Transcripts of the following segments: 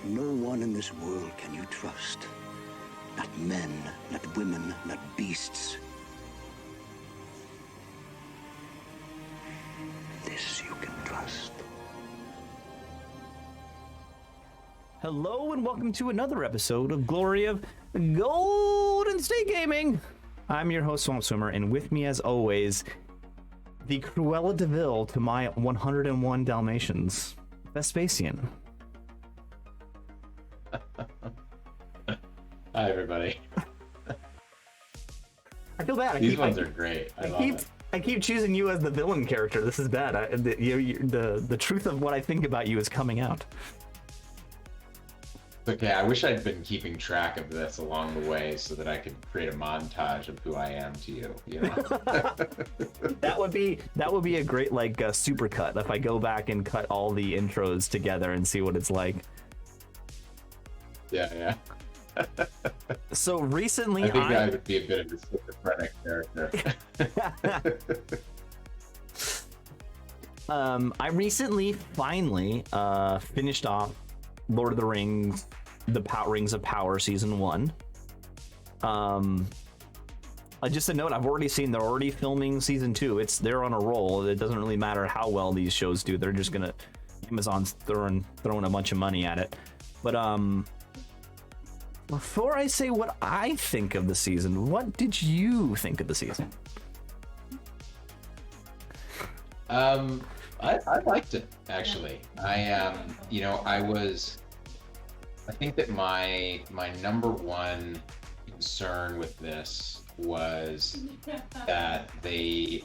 No one in this world can you trust. Not men, not women, not beasts. This you can trust. Hello and welcome to another episode of Glory of Golden State Gaming. I'm your host, Swamp Swimmer, and with me as always, the Cruella de Vil to my 101 Dalmatians, Vespacian. Hi, everybody. I feel bad. These ones are great. I keep choosing you as the villain character. This is bad. The truth of what I think about you is coming out. Okay, I wish I'd been keeping track of this along the way so that I could create a montage of who I am to you. You know? That would be a great super cut if I go back and cut all the intros together and see what it's like. Yeah. So recently, I think I would be a bit of a schizophrenic character. I recently finally finished off Lord of the Rings, Rings of Power Season 1. Just a note, I've already seen they're already filming Season 2. They're on a roll. It doesn't really matter how well these shows do. They're just gonna, Amazon's throwing a bunch of money at it. But before I say what I think of the season, what did you think of the season? I liked it, actually. I think that my number one concern with this was that it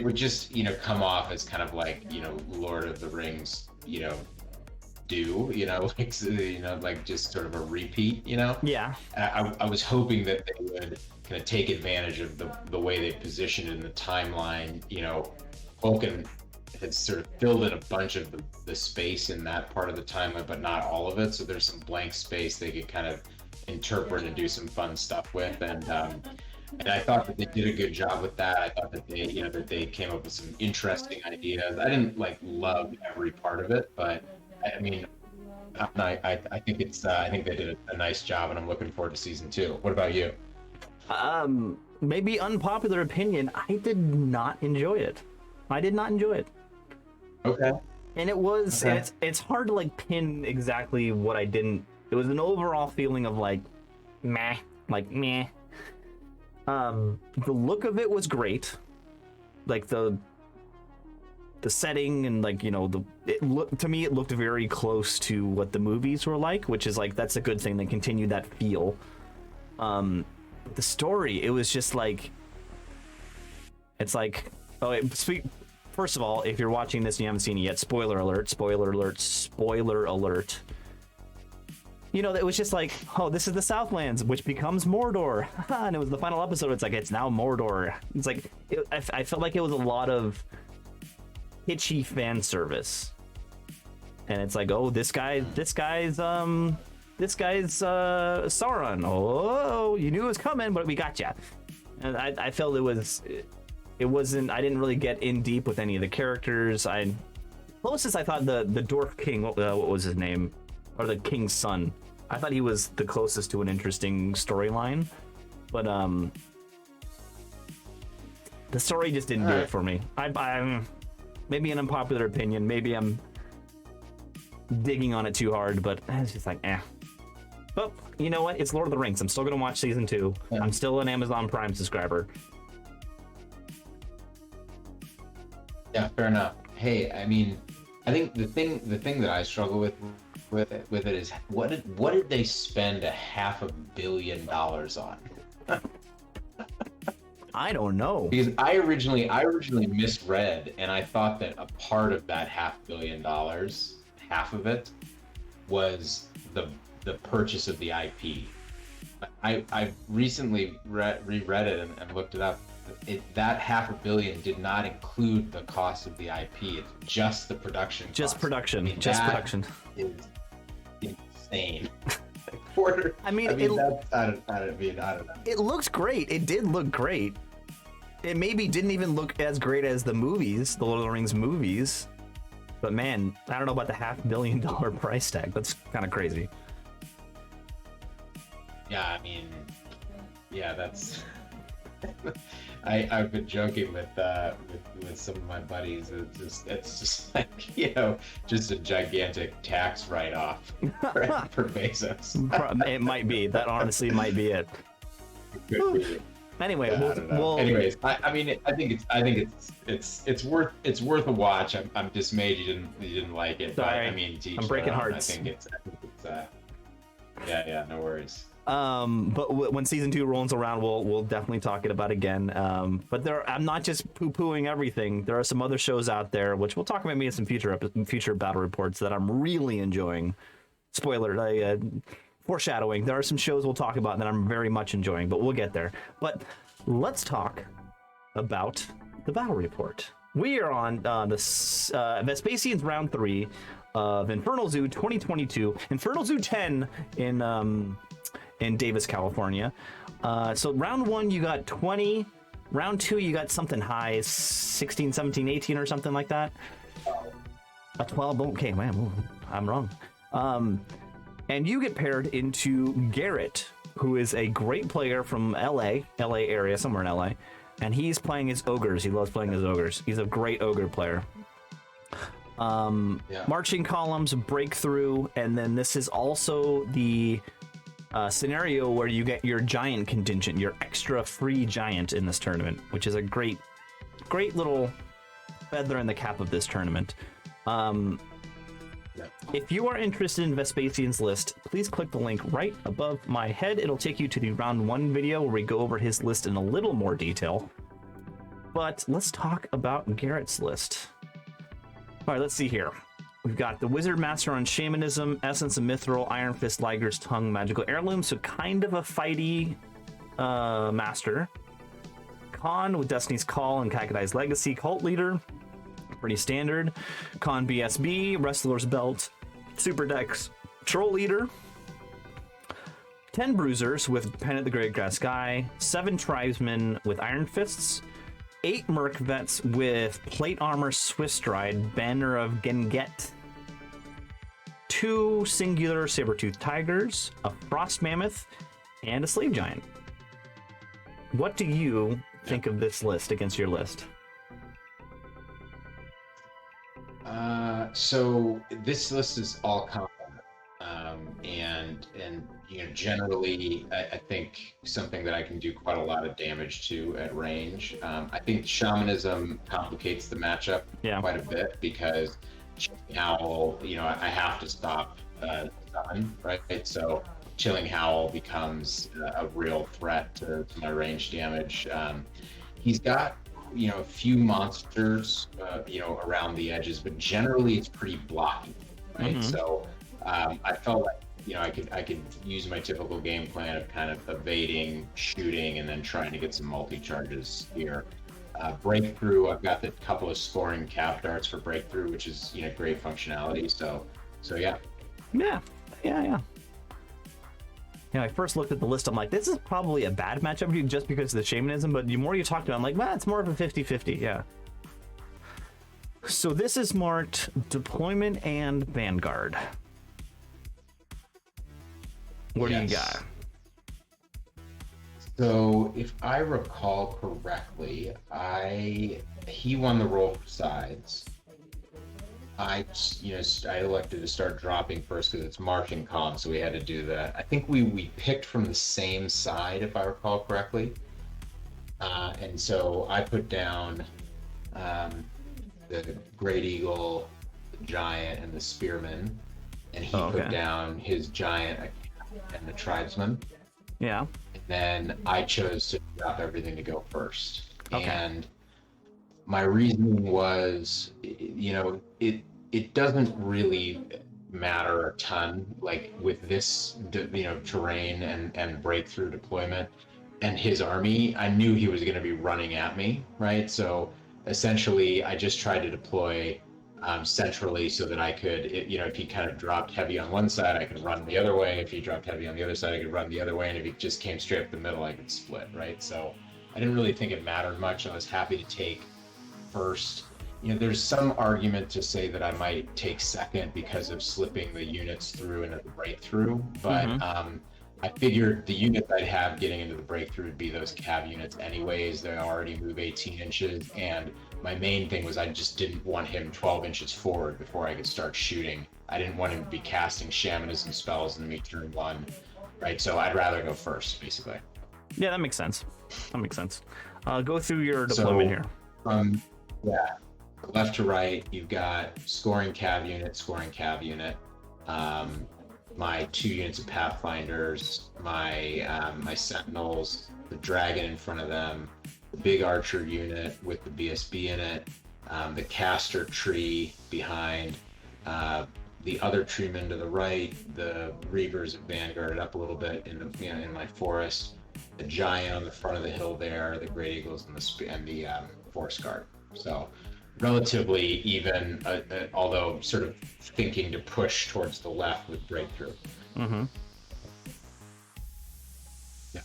would just, come off as kind of like, Lord of the Rings, like just sort of a repeat, Yeah. I was hoping that they would kind of take advantage of the way they positioned in the timeline. Vulcan had sort of filled in a bunch of the space in that part of the timeline, but not all of it. So there's some blank space they could kind of interpret and do some fun stuff with. And I thought that they did a good job with that. I thought that they came up with some interesting ideas. I didn't love every part of it, but I mean, I think I think they did a nice job, and I'm looking forward to season 2. What about you? Maybe unpopular opinion. I did not enjoy it. Okay. And it was, and it's hard to pin exactly what I didn't. It was an overall feeling of meh. The look of it was great. The setting and to me it looked very close to what the movies were like, which is that's a good thing. They continued that feel. The story, it was just first of all, if you're watching this and you haven't seen it yet, spoiler alert. It was just this is the Southlands, which becomes Mordor. And it was the final episode. It's now Mordor. I felt like it was a lot of hitchy fan service. And it's this guy's Sauron. Oh, you knew it was coming, but we got you. And I felt it wasn't. I didn't really get in deep with any of the characters. Closest I thought the Dwarf King. What was his name? Or the King's son. I thought he was the closest to an interesting storyline, but the story just didn't do it for me. I'm maybe an unpopular opinion. Maybe I'm digging on it too hard, but it's just eh. But you know what? It's Lord of the Rings. I'm still gonna watch season 2. Yeah. I'm still an Amazon Prime subscriber. Yeah, fair enough. Hey, I mean, I think the thing that I struggle with it is what did they spend $500 million on? I don't know. Because I originally misread, and I thought that a part of that $500 million, half of it, was the purchase of the IP. I recently reread it and looked it up. That $500 million did not include the cost of the IP. It's just the production. Just production. Production is insane. I don't know. It looks great. It did look great. It maybe didn't even look as great as the movies, the Lord of the Rings movies. But man, I don't know about the $500 million price tag. That's kind of crazy. Yeah, I mean, yeah, that's. I've been joking with some of my buddies. It's just like, just a gigantic tax write-off for Bezos. It might be. That honestly might be it. Anyway, anyways, I mean, I think it's worth a watch. I'm dismayed you didn't like it. Sorry. But, I mean, I'm breaking hearts. I think it's yeah, no worries. But when season 2 rolls around, we'll definitely talk about again. But I'm not just poo-pooing everything. There are some other shows out there, which we'll talk about maybe in some future battle reports that I'm really enjoying. Spoiler, foreshadowing. There are some shows we'll talk about that I'm very much enjoying, but we'll get there. But let's talk about the battle report. We are on the Vespacian's round 3 of Infernal Zoo 2022. Infernal Zoo 10 in Davis, California. So round 1 you got 20. Round 2 you got something high, 16, 17, 18 or something like that. A 12. Okay, man, ooh, I'm wrong. And you get paired into Garrett, who is a great player from LA area, somewhere in LA, and he's playing his ogres. He loves playing his ogres. He's a great ogre player. Marching columns, breakthrough, and then this is also the scenario where you get your giant contingent, your extra free giant in this tournament, which is a great little feather in the cap of this tournament. If you are interested in Vespacian's list, please click the link right above my head. It'll take you to the round 1 video where we go over his list in a little more detail. But let's talk about Garrett's list. All right, let's see here. We've got the Wizard Master on Shamanism, Essence of Mithril, Iron Fist, Liger's Tongue, Magical Heirloom, so kind of a fighty master. Khan with Destiny's Call and Kakadai's Legacy, Cult Leader. Pretty standard. Khan BSB, Wrestler's Belt, Super Dex, Troll Leader. 10 Bruisers with Pen at the Great Grass Sky, 7 Tribesmen with Iron Fists, 8 Merc Vets with Plate Armor, Swift Stride, Banner of Genget, 2 Singular Sabertooth Tigers, a Frost Mammoth, and a Slave Giant. What do you think of this list against your list? So this list is all common, and generally, I think something that I can do quite a lot of damage to at range. I think Shamanism complicates the matchup quite a bit because Howl, I have to stop stun, right? So Chilling Howl becomes a real threat to my range damage. He's got a few monsters, around the edges, but generally it's pretty blocky, right? Mm-hmm. So I felt like, I could use my typical game plan of kind of evading, shooting, and then trying to get some multi-charges here. Breakthrough, I've got the couple of scoring cap darts for Breakthrough, which is, great functionality. So yeah. Yeah. I first looked at the list, I'm like, this is probably a bad matchup for you just because of the Shamanism, but the more you talk to it, I'm like, well, it's more of a 50-50, yeah. So this is marked Deployment and Vanguard. What do you got? So if I recall correctly, he won the roll for sides. I elected to start dropping first because it's marching column, so we had to do that. I think we picked from the same side, if I recall correctly. And so I put down the Great Eagle, the Giant, and the Spearman, and he put down his Giant and the Tribesman. Yeah. And then I chose to drop everything to go first. Okay. And my reasoning was, it doesn't really matter a ton, like with this, terrain and breakthrough deployment and his army. I knew he was going to be running at me, right? So essentially, I just tried to deploy centrally so that I could, if he kind of dropped heavy on one side, I could run the other way. If he dropped heavy on the other side, I could run the other way. And if he just came straight up the middle, I could split, right? So I didn't really think it mattered much. I was happy to take first. there's some argument to say that I might take second because of slipping the units through into the breakthrough, but I figured the units I'd have getting into the breakthrough would be those cav units anyways. They already move 18 inches, and my main thing was I just didn't want him 12 inches forward before I could start shooting. I didn't want him to be casting shamanism spells in me turn 1, right? So I'd rather go first, basically. Yeah, that makes sense. Go through your deployment here. Left to right, you've got scoring cav unit, my 2 units of pathfinders, my sentinels, the dragon in front of them, the big archer unit with the BSB in it, the caster tree behind, the other treemen to the right, the reavers at vanguarded up a little bit in my forest, the giant on the front of the hill there, the great eagles and the forest guard. So relatively even, although sort of thinking to push towards the left with breakthrough. Mm-hmm. Yeah,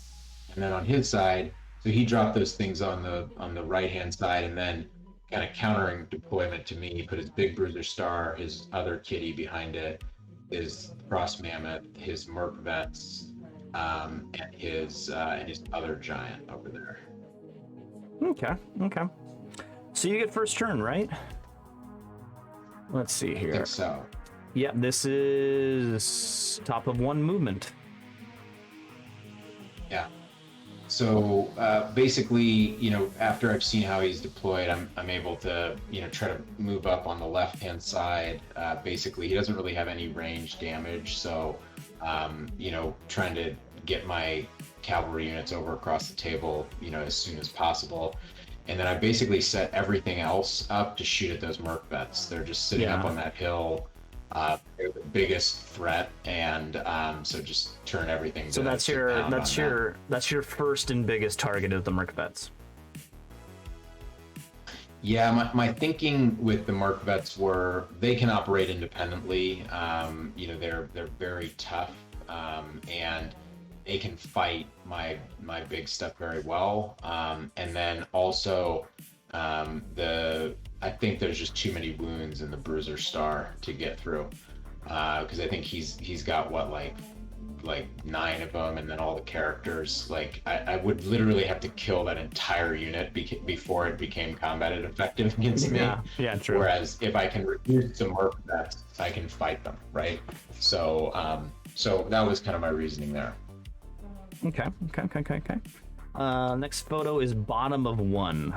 and then on his side, so he dropped those things on the right hand side, and then kind of countering deployment to me, he put his big bruiser star, his other kitty behind it, his frost mammoth, his merc vets, and his other giant over there. Okay. So you get first turn, right? Let's see here. I think so. Yeah, this is top of 1 movement. Yeah. So basically, after I've seen how he's deployed, I'm able to, try to move up on the left-hand side. Basically, he doesn't really have any range damage, so trying to get my cavalry units over across the table, as soon as possible. And then I basically set everything else up to shoot at those merc vets. They're just sitting up on that hill. They're the biggest threat, and so just turn everything. So that's your first and biggest target of the merc vets. Yeah, my thinking with the merc vets were they can operate independently. They're very tough, and they can fight my big stuff very well. And then also, I think there's just too many wounds in the bruiser star to get through, because I think he's got like 9 of them, and then all the characters. Like I would literally have to kill that entire unit before it became combat effective against me. Yeah, true. Whereas if I can reduce the merc vets, I can fight them, right? So so that was kind of my reasoning there. Okay. Next photo is bottom of 1.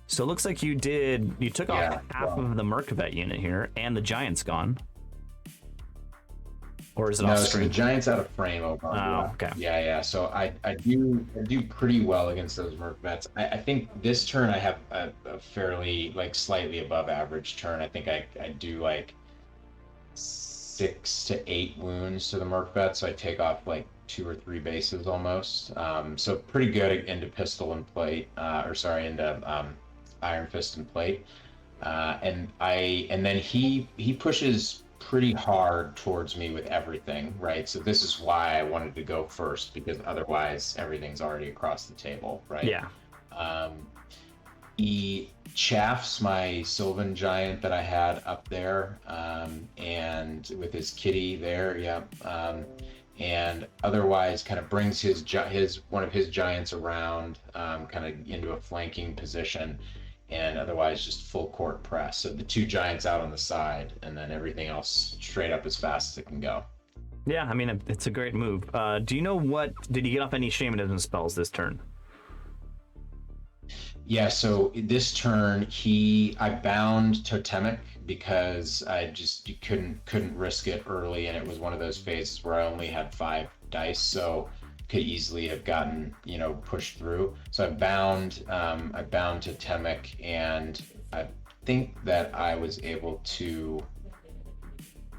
So it looks like you took off half of the merc vet unit here, and the giant's gone. Or is it off screen? So the giant's out of frame over. Okay. Yeah. So I do pretty well against those merc vets. I think this turn I have a fairly slightly above average turn. I think I do 6 to 8 wounds to the merc vets, so I take off 2 or 3 bases almost. So pretty good into pistol and plate, into iron fist and plate. And then he pushes pretty hard towards me with everything, right? So this is why I wanted to go first, because otherwise everything's already across the table, right? Yeah. He chaffs my Sylvan giant that I had up there, and with his kitty there, and otherwise kind of brings one of his giants around, kind of into a flanking position, and otherwise just full court press. So the 2 giants out on the side, and then everything else straight up as fast as it can go. Yeah, I mean, it's a great move. Do you know did he get off any shamanism spells this turn? Yeah, so this turn I bound Totemic because you couldn't risk it early, and it was one of those phases where I only had 5 dice, so could easily have gotten pushed through. So I bound Totemic, and I think that I was able to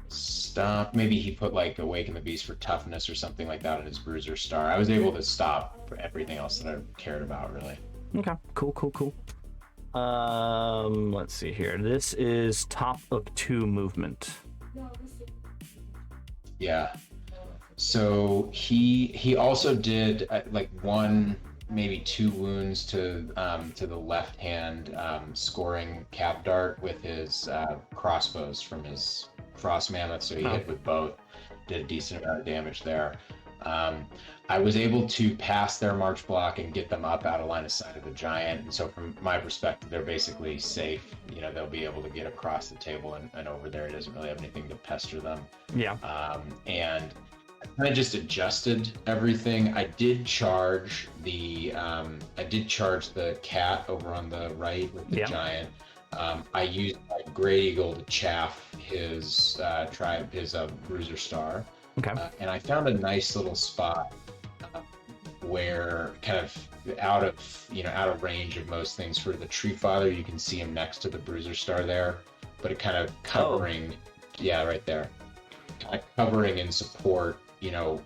stop. Maybe he put Awaken the Beast for toughness or something like that in his bruiser star. I was able to stop for everything else that I cared about, really. Okay, cool. Let's see here. This is top of 2 movement. So he also did maybe 2 wounds to the left hand scoring cap dart with his crossbows from his frost mammoth. So he hit with both, did a decent amount of damage there. I was able to pass their march block and get them up out of line of sight of the giant. And so from my perspective, they're basically safe. You know, they'll be able to get across the table and over there. It doesn't really have anything to pester them. Yeah. And I kind of just adjusted everything. I did charge the cat over on the right with the giant. I used my Great Eagle to chaff his bruiser star. Okay. And I found a nice little spot where kind of out of range of most things for the Tree Father. You can see him next to the bruiser star there, but it kind of covering, right there, kind of covering in support,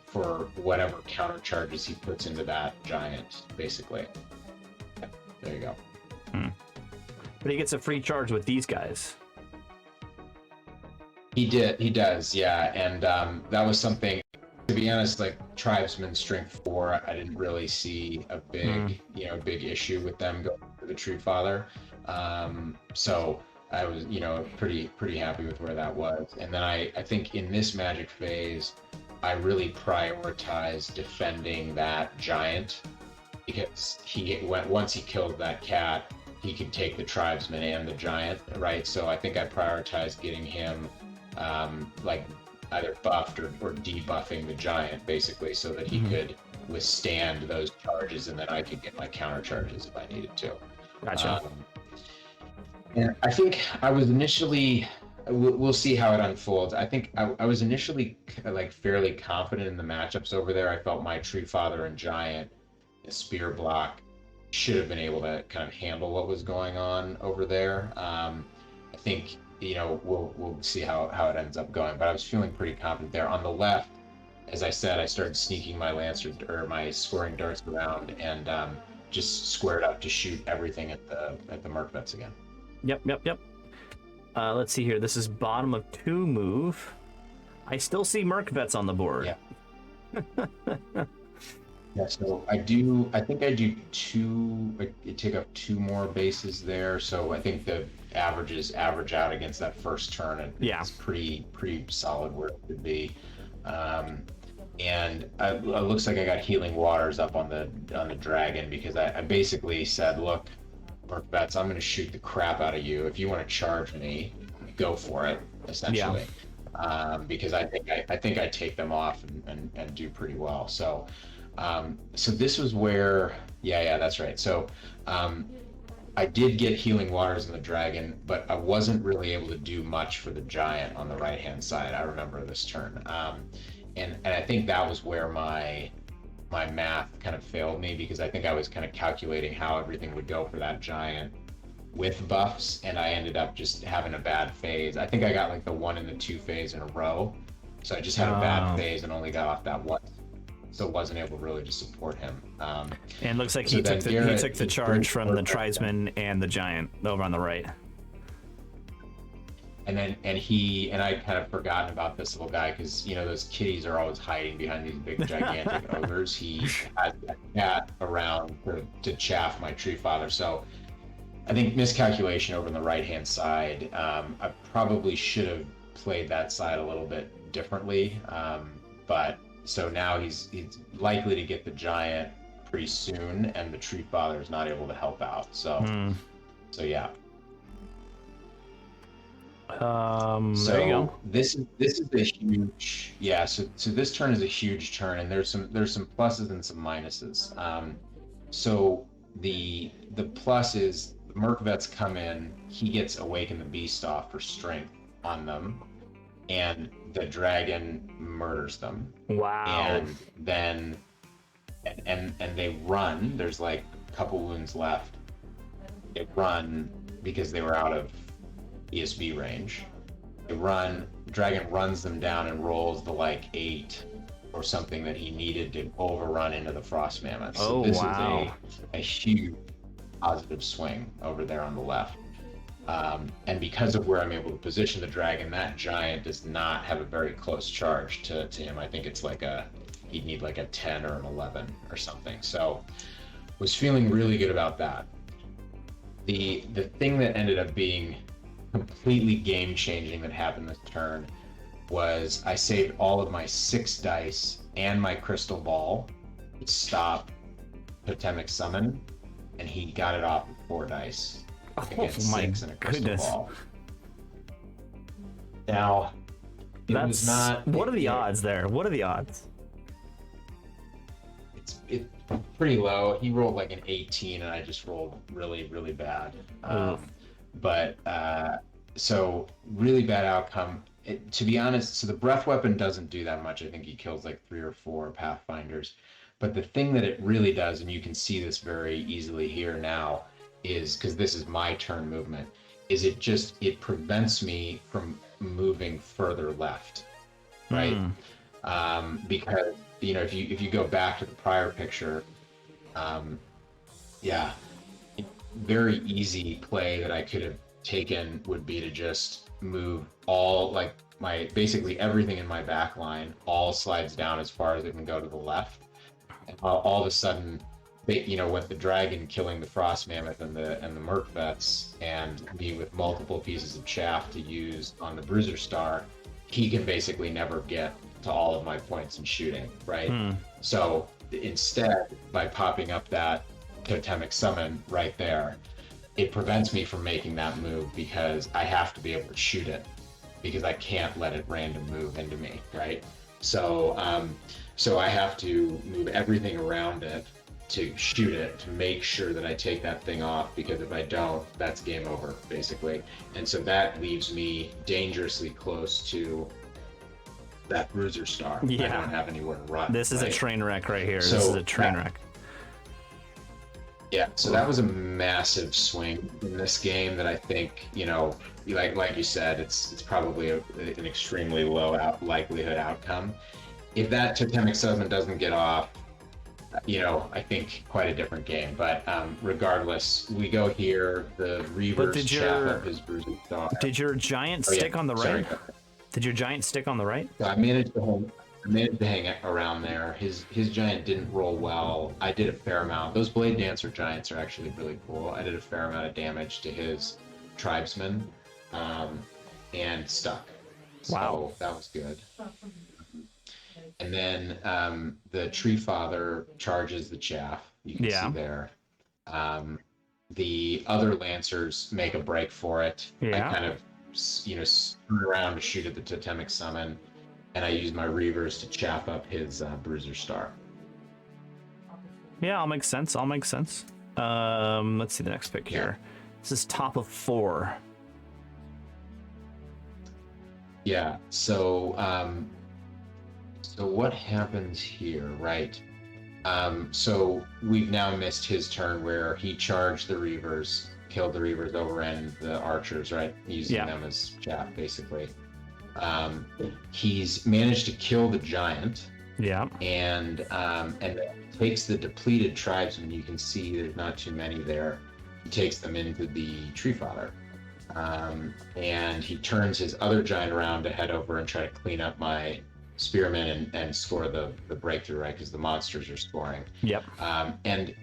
for whatever counter charges he puts into that giant, basically. There you go. But he gets a free charge with these guys. He does, yeah. And that was something, to be honest, like Tribesman Strength 4, I didn't really see a big, big issue with them going for the Tree Father. So I was, pretty happy with where that was. And then I think in this Magic phase, I really prioritized defending that giant, because once he killed that cat, he could take the Tribesman and the giant, right? So I think I prioritized getting him either buffed or debuffing the giant, basically, so that he could withstand those charges, and then I could get my counter charges if I needed to. Gotcha. And I think I was initially, we'll see how it unfolds. I think I was initially fairly confident in the matchups over there. I felt my Tree Father and giant, the spear block, should have been able to kind of handle what was going on over there. I think, we'll see how it ends up going, but I was feeling pretty confident there. On the left, as I said, I started sneaking my lancer or my scoring darts around and just squared up to shoot everything at the Merkvets again. Yep. Let's see here. This is bottom of 2 move. I still see Merkvets on the board. Yeah. Yeah, so I think I do 2, I take up 2 more bases there. So I think the averages average out against that first turn, and it's pretty solid where it could be. And it looks like I got Healing Waters up on the dragon, because I basically said, look, Merkvets, I'm going to shoot the crap out of you. If you want to charge me, go for it, essentially. Because I think I take them off and do pretty well. So this was where, that's right. So I did get Healing Waters in the dragon, but I wasn't really able to do much for the giant on the right-hand side. I remember this turn. And I think that was where my math kind of failed me, because I think I was kind of calculating how everything would go for that giant with buffs, and I ended up just having a bad phase. I think I got the 1 and the 2 phase in a row. So I just had a bad phase and only got off that one. So wasn't able really to support him. And it looks like he took the charge from the Tribesman and the giant over on the right. And I kind of forgotten about this little guy, because those kitties are always hiding behind these big gigantic ogres. He had that cat around to chaff my Tree Father. So I think miscalculation over on the right hand side. I probably should have played that side a little bit differently, but. So now he's likely to get the giant pretty soon, and the Tree Father is not able to help out. So yeah. There you go. This is a huge, So this turn is a huge turn, and there's some pluses and some minuses. So the plus is Merkvets come in, he gets Awaken the Beast off for strength on them, and the dragon murders them. Wow. And then and they run. There's a couple wounds left. They run because they were out of ESB range. They run. Dragon runs them down and rolls the 8 or something that he needed to overrun into the Frost Mammoth. So this is a huge positive swing over there on the left. And because of where I'm able to position the dragon, that giant does not have a very close charge to him. I think it's he'd need a 10 or an 11 or something. So was feeling really good about that. The thing that ended up being completely game changing that happened this turn was I saved all of my 6 dice and my crystal ball to stop Totemic Summon, and he got it off with 4 dice against 6 and a crystal ball. Now, That's not. What are the odds there? What are the odds? It's pretty low. He rolled like an 18, and I just rolled really, really bad. So really bad outcome. To be honest, so the breath weapon doesn't do that much. I think he kills like 3 or 4 Pathfinders. But the thing that it really does, and you can see this very easily here now, is because this is my turn movement, is it prevents me from moving further left, right? Because if you go back to the prior picture, very easy play that I could have taken would be to just move basically everything in my back line all slides down as far as it can go to the left, and all of a sudden, with the dragon killing the frost mammoth and the merc vets, and me with multiple pieces of chaff to use on the bruiser star, he can basically never get to all of my points in shooting, right? So instead, by popping up that totemic summon right there, it prevents me from making that move because I have to be able to shoot it, because I can't let it random move into me, right? So I have to move everything around it to shoot it, to make sure that I take that thing off, because if I don't, that's game over, basically. And so that leaves me dangerously close to that bruiser star. I don't have anywhere to run. This is a train wreck right here. This is a train wreck. Yeah, so that was a massive swing in this game that I think, like you said, it's probably an extremely low likelihood outcome. If that totemic summon doesn't get off, I think quite a different game. But regardless, we go here. The Reavers chap up his bruiser star. Did your giant stick on the right? Sorry. Did your giant stick on the right? So I managed to hang around there. His giant didn't roll well. I did a fair amount. Those Blade Dancer giants are actually really cool. I did a fair amount of damage to his tribesmen, and stuck. So that was good. And then the Tree Father charges the chaff. You can see there. The other Lancers make a break for it. I kind of, turn around to shoot at the totemic summon, and I use my Reavers to chap up his bruiser star. Yeah, all makes sense. Let's see the next pick here. This is top of 4. Yeah. So what happens here, right? So we've now missed his turn where he charged the Reavers, killed the Reavers over and the archers, right? Using them as chaff, basically. He's managed to kill the giant. Yeah. And takes the depleted tribesmen. You can see there's not too many there. He takes them into the Tree Father. And he turns his other giant around to head over and try to clean up my spearmen and score the breakthrough, right? Because the monsters are scoring. Yep. And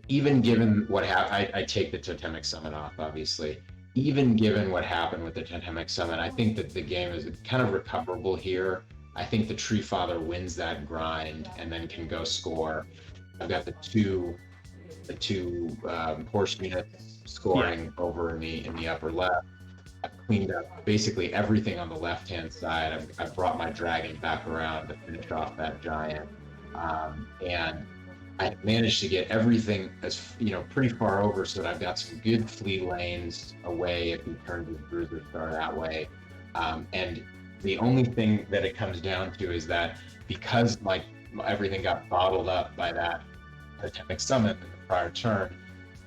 even given what happened, I take the totemic summon off, obviously. Even given what happened with the totemic summon, I think that the game is kind of recoverable here. I think the Tree Father wins that grind and then can go score. I've got the two horse units scoring over in the upper left. I've cleaned up basically everything on the left-hand side. I've brought my dragon back around to finish off that giant, and I managed to get everything as pretty far over, so that I've got some good flea lanes away if he turns his bruiser star that way. And the only thing that it comes down to is that because everything got bottled up by that totemic summon in the prior turn,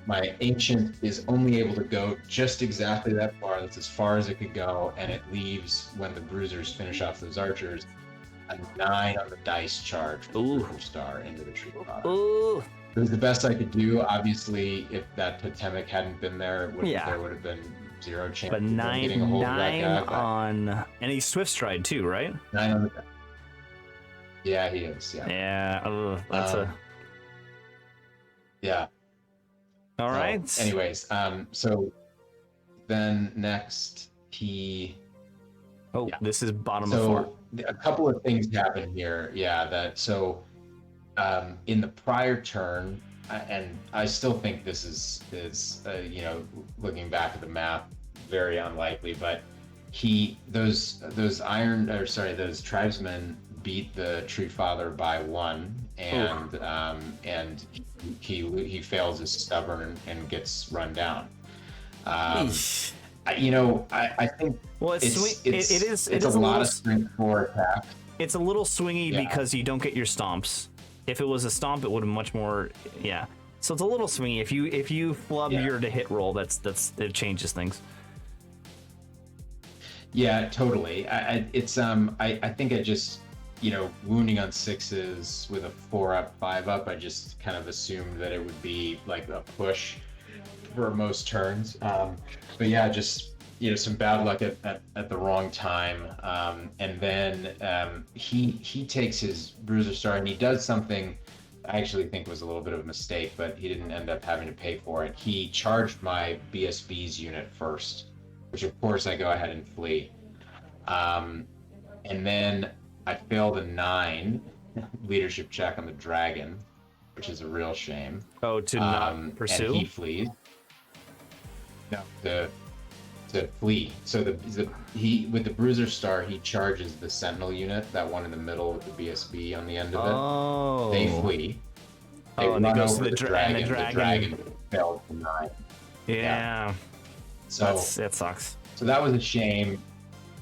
my ancient is only able to go just exactly that far. That's as far as it could go, and it leaves, when the bruisers finish off those archers, a 9 on the dice charge for the bruiser star into the Tree Father. It was the best I could do. Obviously, if that totemic hadn't been there, there would have been 0 chance of getting a hold of that guy. On, and he's Swift Stride too, right? 9 on the dice. Yeah, he is. Yeah. Yeah. That's Yeah. All So, right. anyways, so then next he. Oh, Yeah. this is bottom of 4. So a couple of things happen here. Yeah. That so in the prior turn, and I still think this is you know, looking back at the map, very unlikely, but those iron, or sorry, those tribesmen beat the tree father by 1, and he fails his stubborn and gets run down. Eesh. You know, I think Well, it it's is a a lot little of strength 4 attack. it's a little swingy Yeah. because you don't get your stomps. If it was a stomp, it would have much more. Yeah. So it's a little swingy. If you flub Yeah. your to hit roll, it changes things. Yeah, totally. I think I just, you know, wounding on 6s with a 4-up, 5-up, I just kind of assumed that it would be like a push for most turns. But yeah, just, you know, some bad luck at the wrong time. And then he takes his bruiser star and he does something I actually think was a little bit of a mistake, but he didn't end up having to pay for it. He charged my BSB's unit first, which of course I go ahead and flee. And then I failed a 9 leadership check on the dragon, which is a real shame. Oh, to not pursue. And he flees. No, to flee. So he with the bruiser star, he charges the sentinel unit, that one in the middle with the BSB on the end of it. Oh. They flee. They And it run goes over to the dragon. and The dragon failed to 9. Yeah. So that sucks. So that was a shame.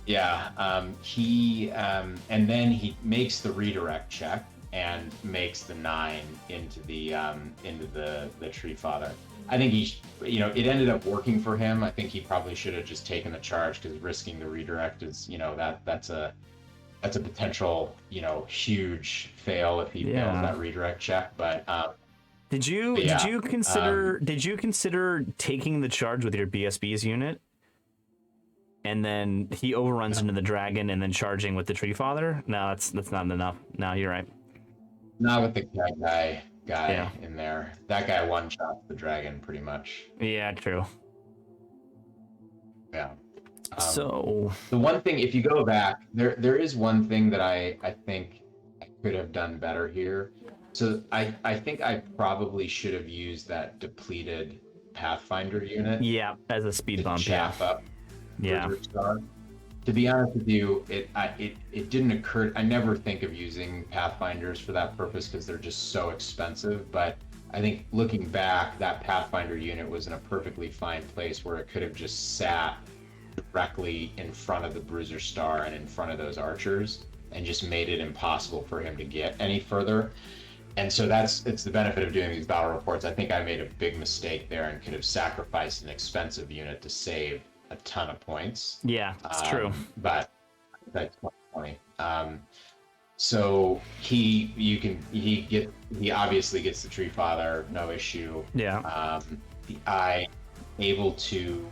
Yeah. And then he makes the redirect check and makes the 9 into the tree father. I think it ended up working for him. I think he probably should have just taken the charge, because risking the redirect is, you know, that's a potential, you know, huge fail if he fails that redirect check. But did you consider taking the charge with your BSB's unit, and then he overruns into the dragon and then charging with the tree father? No, that's not enough. No, you're right. Not with the guy in there. That guy one-shots the dragon pretty much. Yeah, true. Yeah. So the one thing, if you go back, there is one thing that I think I could have done better here. So I think I probably should have used that depleted Pathfinder unit. Yeah, as a speed bump. Chaff up. Yeah. To be honest with you, it didn't occur. I never think of using Pathfinders for that purpose because they're just so expensive. But I think looking back, that Pathfinder unit was in a perfectly fine place where it could have just sat directly in front of the Bruiser Star and in front of those archers, and just made it impossible for him to get any further. And so it's the benefit of doing these battle reports. I think I made a big mistake there and could have sacrificed an expensive unit to save a ton of points. Yeah, it's true. But that's funny. So he obviously gets the tree father, no issue. Yeah. I'm able to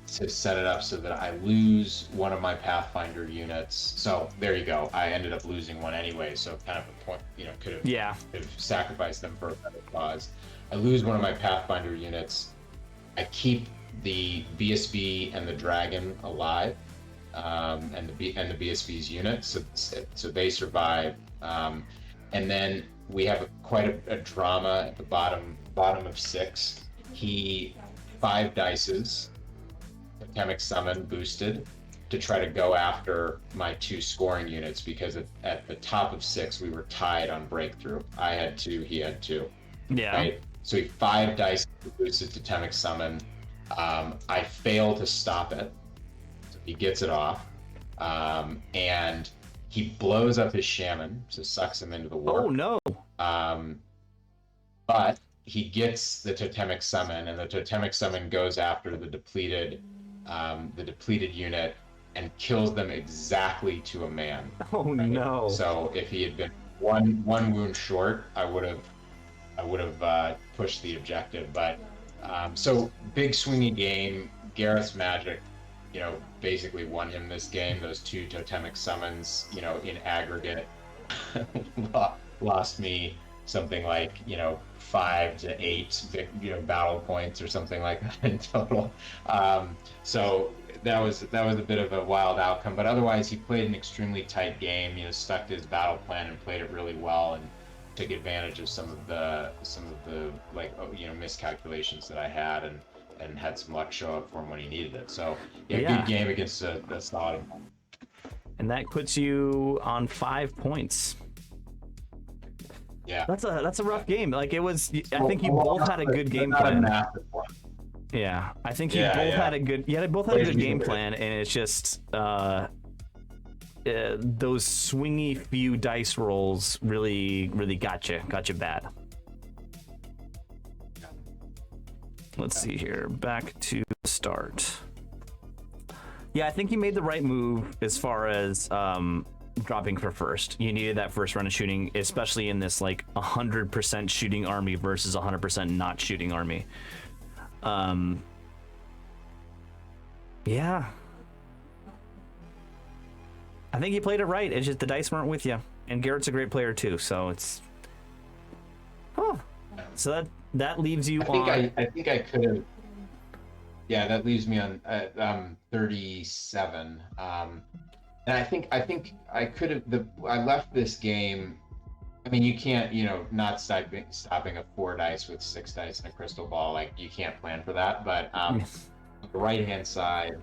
set it up so that I lose one of my Pathfinder units. So there you go. I ended up losing one anyway. So kind of a point, you know, could have sacrificed them for a better cause. I lose one of my Pathfinder units. I keep the BSB and the dragon alive, and the BSB's unit, so they survive. And then we have quite a drama at the bottom of 6. He 5 dices, Totemic Summon boosted, to try to go after my 2 scoring units, because at the top of 6 we were tied on breakthrough. I had 2, he had 2. Yeah. Right? So he 5 dice boosted Totemic Summon. I fail to stop it. So he gets it off. And he blows up his shaman, so sucks him into the warp. Oh no. But he gets the Totemic Summon, and the Totemic Summon goes after the depleted unit and kills them exactly to a man. Oh no. So if he had been one wound short, I would have pushed the objective. But so big swingy game. Gareth's magic, you know, basically won him this game. Those 2 Totemic Summons, you know, in aggregate lost me something like 5 to 8 battle points or something like that in total. So that was a bit of a wild outcome, but otherwise he played an extremely tight game. Stuck to his battle plan and played it really well, and took advantage of some of the miscalculations that I had, and had some luck show up for him when he needed it. So good game against a solid opponent. And that puts you on 5 points. Yeah, that's a rough game. Like it was. I think you both had a good game plan. Yeah, I think you both had a good. Yeah, they both had a good game plan, and it's just those swingy few dice rolls really got you bad. Let's see here. Back to start. Yeah, I think you made the right move as far as dropping for first. You needed that first run of shooting, especially in this like 100% shooting army versus 100% not shooting army. Yeah. I think you played it right. It's just the dice weren't with you. And Garrett's a great player too, so it's... Huh. So that leaves you on... I think I could have... Yeah, that leaves me on 37. And I think I could have... I left this game... I mean, you can't, not stopping a 4 dice with 6 dice and a crystal ball. Like, you can't plan for that. But on the right-hand side,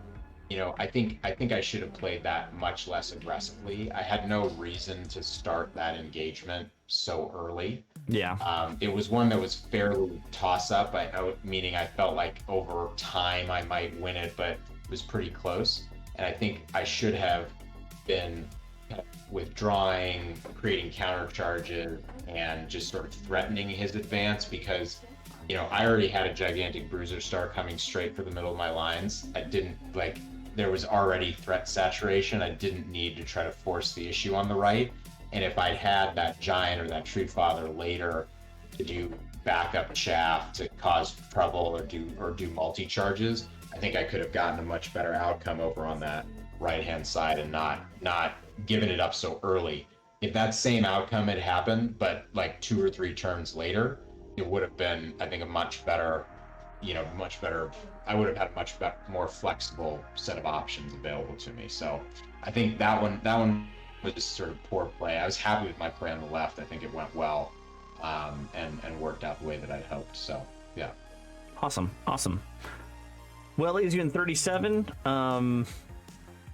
I think I should have played that much less aggressively. I had no reason to start that engagement so early. Yeah. It was one that was fairly toss-up, meaning I felt like over time I might win it, but it was pretty close. And I think I should have been withdrawing, creating counter charges, and just sort of threatening his advance, because I already had a gigantic bruiser star coming straight for the middle of my lines. I didn't there was already threat saturation. I didn't need to try to force the issue on the right. And if I'd had that giant or that tree father later to do backup chaff to cause trouble or do multi charges, I think I could have gotten a much better outcome over on that right hand side and not given it up so early. If that same outcome had happened, but like 2 or 3 turns later, it would have been, I think, a much better. I would have had a much more flexible set of options available to me. So I think that one was just sort of poor play. I was happy with my play on the left. I think it went well, and worked out the way that I'd hoped. So yeah. Awesome. Well, leaves you in 37.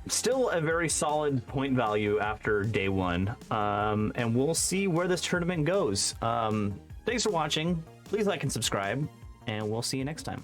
Still a very solid point value after day 1. And we'll see where this tournament goes. Thanks for watching. Please like and subscribe, and we'll see you next time.